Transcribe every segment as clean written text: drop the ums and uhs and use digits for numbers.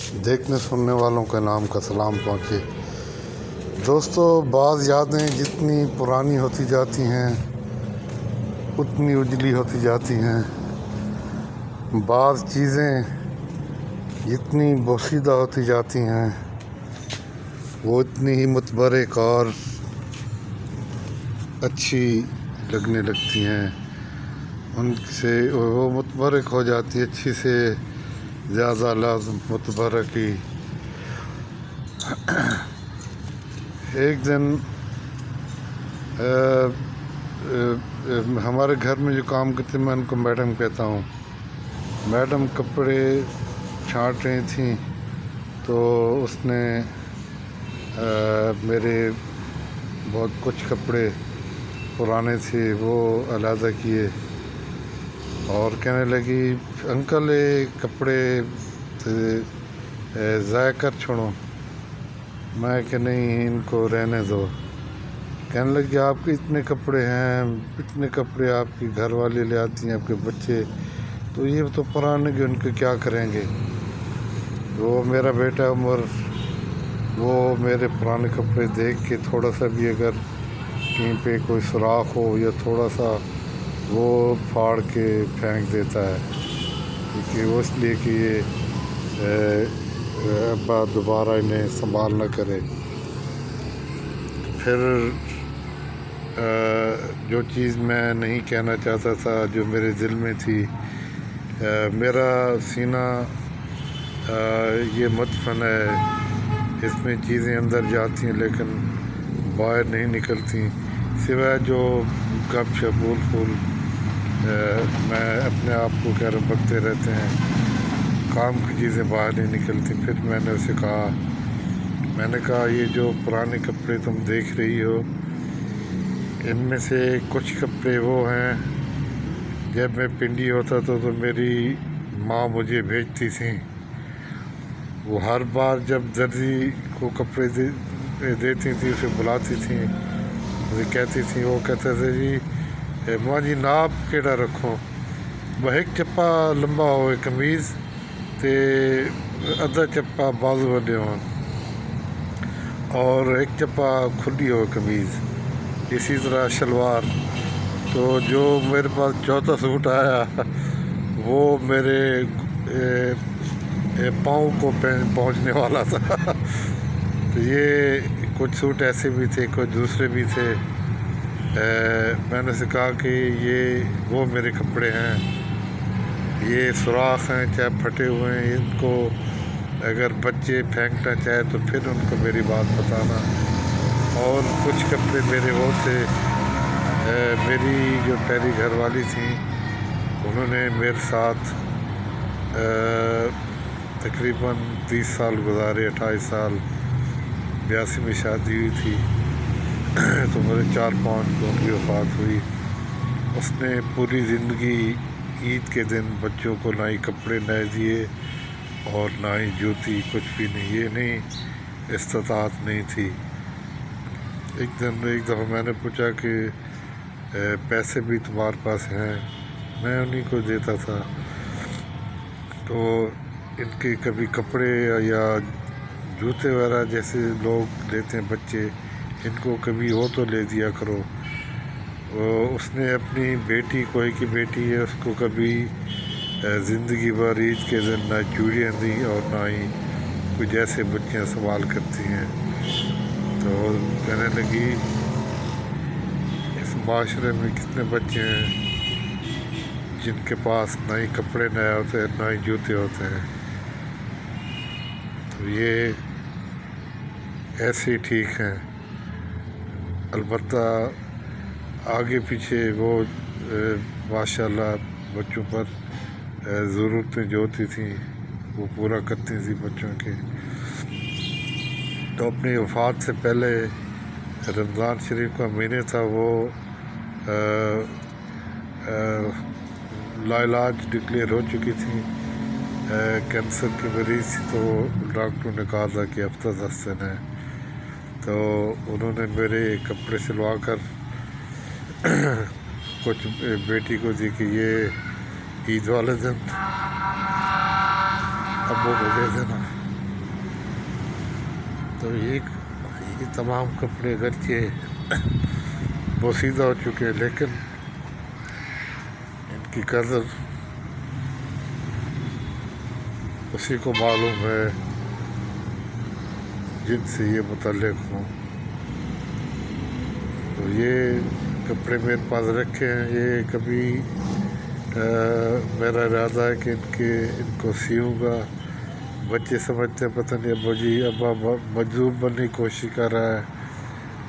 دیکھنے سننے والوں کے نام کا سلام پہنچے۔ دوستو، بعض یادیں جتنی پرانی ہوتی جاتی ہیں اتنی اجلی ہوتی جاتی ہیں، بعض چیزیں جتنی بوسیدہ ہوتی جاتی ہیں وہ اتنی ہی متبرک اور اچھی لگنے لگتی ہیں، ان سے وہ متبرک ہو جاتی ہے، اچھی سے زیادہ لازم متبرکی۔ ایک دن ہمارے گھر میں جو کام کرتے میں ان کو میڈم کہتا ہوں، میڈم کپڑے چھانٹ رہی تھیں تو اس نے میرے بہت کچھ کپڑے پرانے تھے وہ علیحدہ کیے اور کہنے لگی انکل یہ کپڑے ضائع کر چھوڑو۔ میں کہ نہیں، ان کو رہنے دو۔ کہنے لگی آپ کے اتنے کپڑے ہیں، اتنے کپڑے آپ کی گھر والی لے آتی ہیں، آپ کے بچے، تو یہ تو پرانے کہ ان کے کیا کریں گے۔ وہ میرا بیٹا عمر وہ میرے پرانے کپڑے دیکھ کے تھوڑا سا بھی اگر کہیں پہ کوئی سوراخ ہو یا تھوڑا سا وہ پھاڑ کے پھینک دیتا ہے، کیونکہ وہ اس لیے کہ یہ ابا دوبارہ انہیں استعمال نہ کرے۔ پھر جو چیز میں نہیں کہنا چاہتا تھا جو میرے دل میں تھی، میرا سینہ یہ مدفن ہے، اس میں چیزیں اندر جاتی ہیں لیکن باہر نہیں نکلتی، سوائے جو گپ شپ بول پھول میں اپنے آپ کو کہہ بکتے رہتے ہیں، کام کی چیزیں باہر نہیں نکلتی۔ پھر میں نے اسے کہا، میں نے کہا یہ جو پرانے کپڑے تم دیکھ رہی ہو، ان میں سے کچھ کپڑے وہ ہیں جب میں پنڈی ہوتا تو میری ماں مجھے بھیجتی تھیں، وہ ہر بار جب درزی کو کپڑے دیتی تھی اسے بلاتی تھیں، مجھے کہتی تھیں، وہ کہتے تھے جی ماں جی ناپ کیڑا رکھو، وہ ایک چپا لمبا ہوئے قمیض تے ادھا چپا بازو والے ہون اور ایک چپا کھلی ہو قمیض، اسی طرح شلوار۔ تو جو میرے پاس چوتھا سوٹ آیا وہ میرے پاؤں کو پہنچنے والا تھا۔ تو یہ کچھ سوٹ ایسے بھی تھے، کچھ دوسرے بھی تھے۔ میں نے اسے کہا کہ یہ وہ میرے کپڑے ہیں، یہ سوراخ ہیں چاہے پھٹے ہوئے ہیں، ان کو اگر بچے پھینکنا چاہے تو پھر ان کو میری بات بتانا۔ اور کچھ کپڑے میرے وہ تھے، میری جو پہلی گھر والی تھیں انہوں نے میرے ساتھ تقریباً 30 سال گزارے، 28 سال، 82 میں شادی ہوئی تھی تو میرے 4-5 کو ان کی وفات ہوئی۔ اس نے پوری زندگی عید کے دن بچوں کو نہ ہی کپڑے نئے دیے اور نہ ہی جوتی، کچھ بھی نہیں، یہ نہیں استطاعت نہیں تھی۔ ایک دفعہ میں نے پوچھا کہ پیسے بھی تمہارے پاس ہیں؟ میں انہیں کو دیتا تھا۔ تو ان کے کبھی کپڑے یا جوتے وغیرہ جیسے لوگ لیتے ہیں بچے، ان کو کبھی وہ تو لے دیا کرو۔ اس نے اپنی بیٹی، کوئی کی بیٹی ہے، اس کو کبھی زندگی بھر عید کے دن نہ چوڑیاں دیں اور نہ ہی کوئی جیسے بچیاں سوال کرتی ہیں۔ تو کہنے لگی اس معاشرے میں کتنے بچے ہیں جن کے پاس نہ ہی کپڑے نئے ہوتے ہیں نہ ہی جوتے ہوتے ہیں، تو یہ ایسے ہی ٹھیک ہیں۔ البتہ آگے پیچھے وہ ماشاء اللہ بچوں پر ضرورتیں جو ہوتی تھیں وہ پورا کرتی تھیں بچوں کے۔ تو اپنی وفات سے پہلے رمضان شریف کا مہینے تھا، وہ لا علاج ڈکلیئر ہو چکی تھی، کینسر کی مریض تھی، تو ڈاکٹروں نے کہا تھا کہ ہفتہ 10 دن ہے۔ تو انہوں نے میرے کپڑے سلوا کر کچھ بیٹی کو دی کہ یہ عید والے دن ابو کو دے دینا۔ تو یہ تمام کپڑے اگرچہ بوسیدہ ہو چکے ہیں، لیکن ان کی قدر اسی کو معلوم ہے جن سے یہ متعلق ہوں۔ تو یہ کپڑے میرے پاس رکھے ہیں، یہ کبھی میرا ارادہ ہے کہ ان کو سیوں گا۔ بچے سمجھتے ہیں پتہ نہیں ابا مجذوب بننے کی کوشش کر رہا ہے،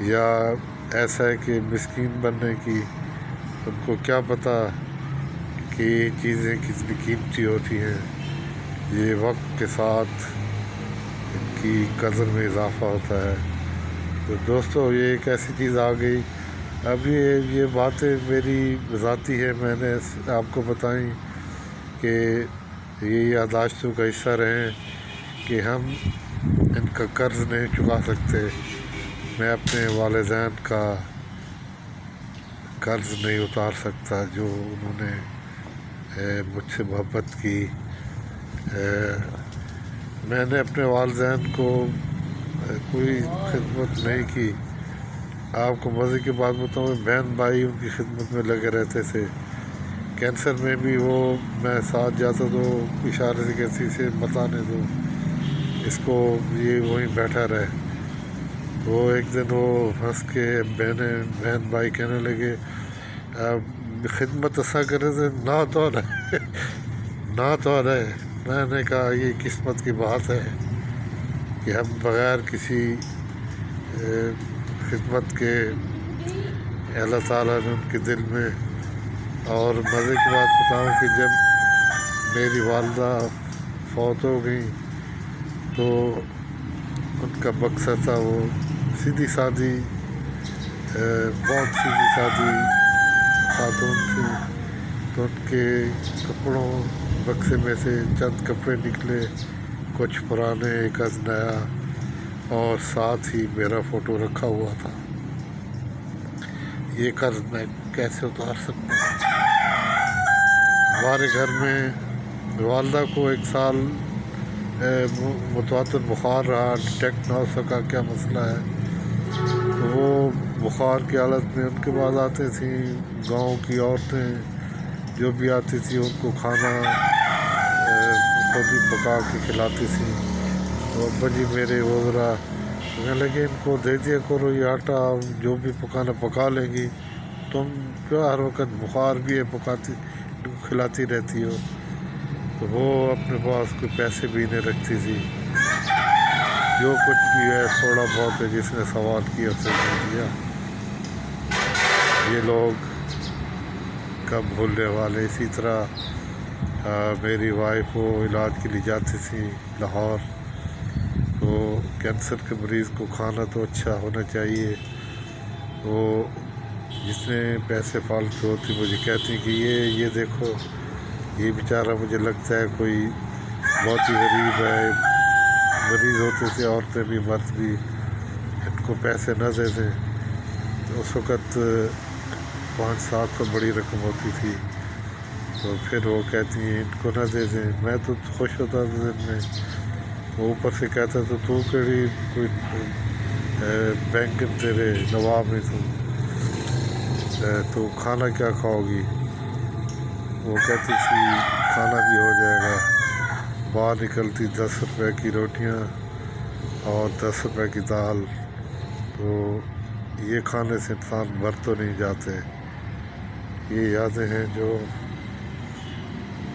یا ایسا ہے کہ مسکین بننے کی۔ ان کو کیا پتہ کہ یہ چیزیں کتنی قیمتی ہوتی ہیں، یہ وقت کے ساتھ ان کی قدر میں اضافہ ہوتا ہے۔ تو دوستو، یہ ایک ایسی چیز آ گئی، اب یہ باتیں میری ذاتی ہے، میں نے آپ کو بتائیں کہ یہ یادداشتوں کا حصہ رہیں کہ ہم ان کا قرض نہیں چکا سکتے۔ میں اپنے والدین کا قرض نہیں اتار سکتا جو انہوں نے مجھ سے محبت کی۔ میں نے اپنے والدین کو کوئی خدمت نہیں کی۔ آپ کو مزے کی بات بتاؤں، بہن بھائی ان کی خدمت میں لگے رہتے تھے۔ کینسر میں بھی میں ساتھ جاتا تو اشارے سے کہتی سے مت آنے دو اس کو، یہ وہیں بیٹھا رہے۔ تو ایک دن وہ ہنس کے بہن بھائی کہنے لگے خدمت ایسا کرے تھے نہ تو رہے۔ میں نے کہا یہ قسمت کی بات ہے کہ ہم بغیر کسی خدمت کے اللہ تعالیٰ نے ان کے دل میں۔ اور مزے کی بات بتاؤں کہ جب میری والدہ فوت ہو گئیں تو ان کا مقصد تھا، وہ سیدھی سادی بہت سیدھی سادی خاتون تھی، تو ان کے کپڑوں بکسے میں سے چند کپڑے نکلے، کچھ پرانے ایک آدھ نیا، اور ساتھ ہی میرا فوٹو رکھا ہوا تھا۔ یہ قرض میں کیسے اتار سکتا ہوں؟ ہمارے گھر میں والدہ کو 1 سال متواتر بخار رہا، ڈیٹیکٹ نہ ہو سکا کیا مسئلہ ہے۔ تو وہ بخار کی حالت میں ان کے بعد آتی تھیں گاؤں کی عورتیں جو بھی آتی تھیں، ان کو کھانا خود ہی پکا کے کھلاتی تھیں۔ تو ابا جی میرے وہ ذرا کہنے لگے ان کو دے دیا کرو یہ آٹا، جو بھی پکانا پکا لیں گی، تم کیا ہر وقت بخار بھی ہے پکاتی ان کو کھلاتی رہتی ہو۔ تو وہ اپنے پاس کوئی پیسے بھی نہیں رکھتی تھی، جو کچھ بھی ہے تھوڑا بہت ہے جس نے سوال کیا اسے دے دیا۔ یہ لوگ کب بھولنے والے۔ اسی طرح میری وائف وہ علاج کے لیے جاتی تھی لاہور، تو کینسر کے مریض کو کھانا تو اچھا ہونا چاہیے۔ وہ جتنے پیسے فالتو ہوتی مجھے کہتی کہ یہ دیکھو یہ بیچارہ مجھے لگتا ہے کوئی بہت ہی غریب ہے، مریض ہوتے تھے عورتیں بھی مرد بھی، ان کو پیسے نہ دے دیں۔ تو اس وقت 500-700 بڑی رقم ہوتی تھی، تو پھر وہ کہتی ہیں ان کو نہ دے دیں۔ میں تو خوش ہوتا تھا دن میں، وہ اوپر سے کہتا تو کہڑی کوئی بینکن تیرے نواب میں تو کھانا کیا کھاؤ گی؟ وہ کہتی تھی کھانا بھی ہو جائے گا۔ باہر نکلتی 10 روپے کی روٹیاں اور 10 روپے کی دال، تو یہ کھانے سے انسان مر تو نہیں جاتے۔ یہ یادیں ہیں جو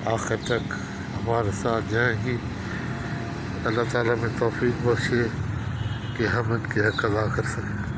آخر تک ہمارے ساتھ جائیں گی۔ اللہ تعالیٰ میں توفیق بخشے کہ ہم ان کے حق ادا کر سکیں۔